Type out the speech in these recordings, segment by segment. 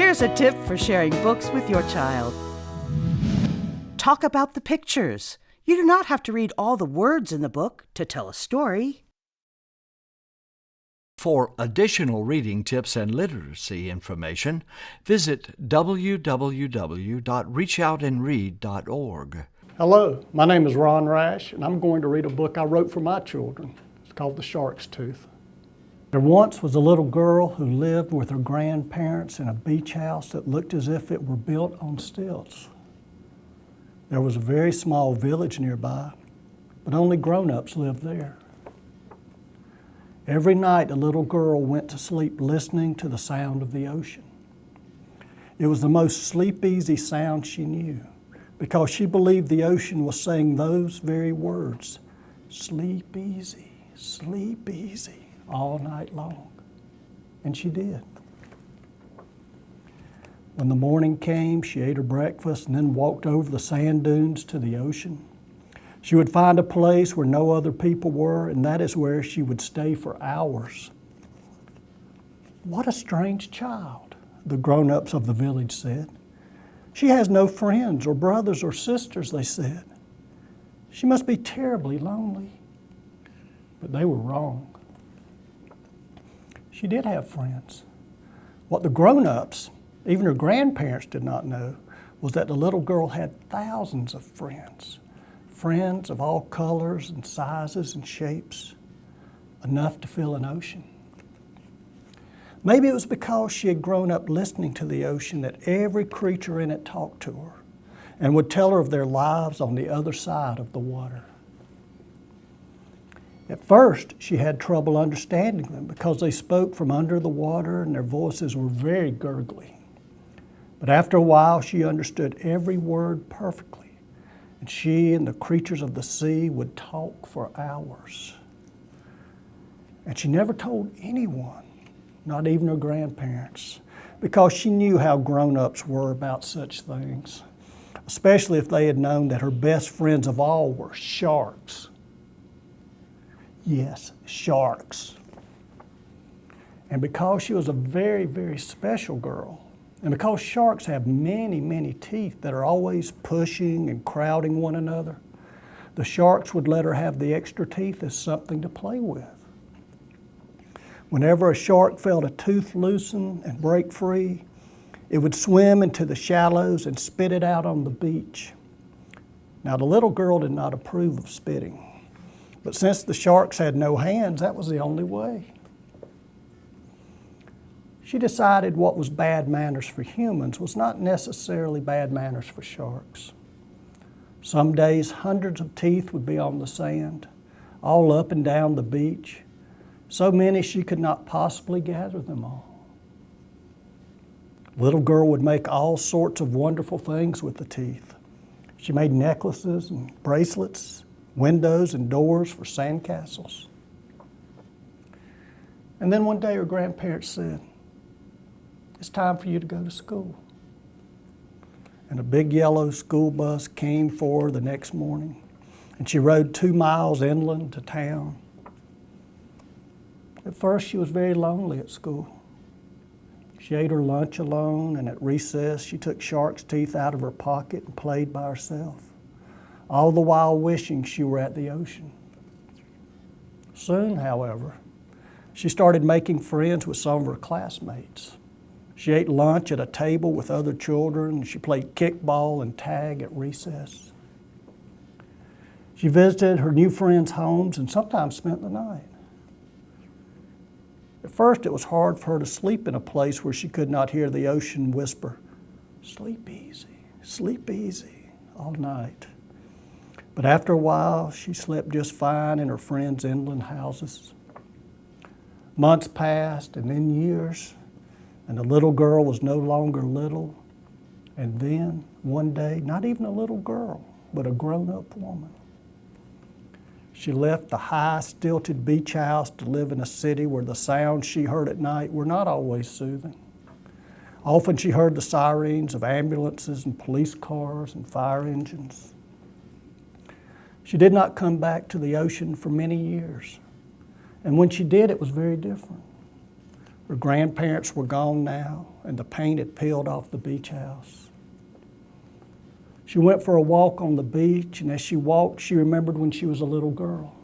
Here's a tip for sharing books with your child. Talk about the pictures. You do not have to read all the words in the book to tell a story. For additional reading tips and literacy information, visit www.reachoutandread.org. Hello, my name is Rash, and I'm going to read a book I wrote for my children. It's called The Shark's Tooth. There once was a little girl who lived with her grandparents in a beach house that looked as if it were built on stilts. There was a very small village nearby, but only grown-ups lived there. Every night, the little girl went to sleep listening to the sound of the ocean. It was the most sleep-easy sound she knew, because she believed the ocean was saying those very words, sleep easy, all night long. And she did. When the morning came, she ate her breakfast and then walked over the sand dunes to the ocean. She would find a place where no other people were, and that is where she would stay for hours. What a strange child, the grown-ups of the village said. She has no friends or brothers or sisters, they said. She must be terribly lonely. But they were wrong. She did have friends. What the grown-ups, even her grandparents, did not know was that the little girl had thousands of friends. Friends of all colors and sizes and shapes, enough to fill an ocean. Maybe it was because she had grown up listening to the ocean that every creature in it talked to her and would tell her of their lives on the other side of the water. At first, she had trouble understanding them because they spoke from under the water and their voices were very gurgly. But after a while, she understood every word perfectly, and she and the creatures of the sea would talk for hours. And she never told anyone, not even her grandparents, because she knew how grown-ups were about such things, especially if they had known that her best friends of all were sharks. Yes, sharks. And because she was a very, very special girl, and because sharks have many, many teeth that are always pushing and crowding one another, the sharks would let her have the extra teeth as something to play with. Whenever a shark felt a tooth loosen and break free, it would swim into the shallows and spit it out on the beach. Now, the little girl did not approve of spitting, but since the sharks had no hands, that was the only way. She decided what was bad manners for humans was not necessarily bad manners for sharks. Some days, hundreds of teeth would be on the sand, all up and down the beach, so many she could not possibly gather them all. The little girl would make all sorts of wonderful things with the teeth. She made necklaces and bracelets, windows and doors for sandcastles. And then one day her grandparents said, "It's time for you to go to school." And a big yellow school bus came for her the next morning, and she rode 2 miles inland to town. At first, she was very lonely at school. She ate her lunch alone, and at recess, she took shark's teeth out of her pocket and played by herself, all the while wishing she were at the ocean. Soon, however, she started making friends with some of her classmates. She ate lunch at a table with other children, and she played kickball and tag at recess. She visited her new friends' homes and sometimes spent the night. At first, it was hard for her to sleep in a place where she could not hear the ocean whisper, sleep easy, all night. But after a while, she slept just fine in her friends' inland houses. Months passed, and then years, and the little girl was no longer little. And then, one day, not even a little girl, but a grown-up woman. She left the high, stilted beach house to live in a city where the sounds she heard at night were not always soothing. Often she heard the sirens of ambulances and police cars and fire engines. She did not come back to the ocean for many years. And when she did, it was very different. Her grandparents were gone now, and the paint had peeled off the beach house. She went for a walk on the beach, and as she walked, she remembered when she was a little girl.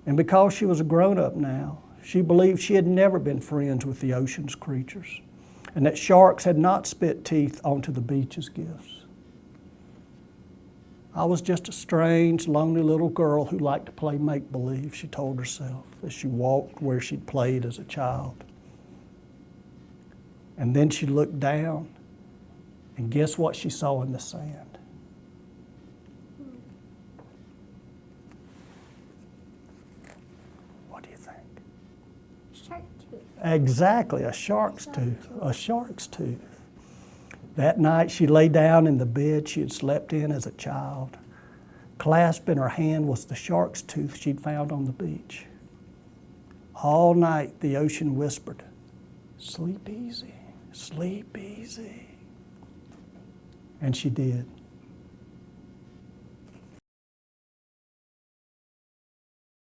And because she was a grown-up now, she believed she had never been friends with the ocean's creatures, and that sharks had not spit teeth onto the beach's gifts. I was just a strange, lonely little girl who liked to play make-believe, she told herself as she walked where she'd played as a child. And then she looked down, and guess what she saw in the sand? What do you think? Shark tooth. Exactly, a shark's tooth. A shark's tooth. That night she lay down in the bed she had slept in as a child. Clasped in her hand was the shark's tooth she'd found on the beach. All night the ocean whispered, "Sleep easy, sleep easy." And she did.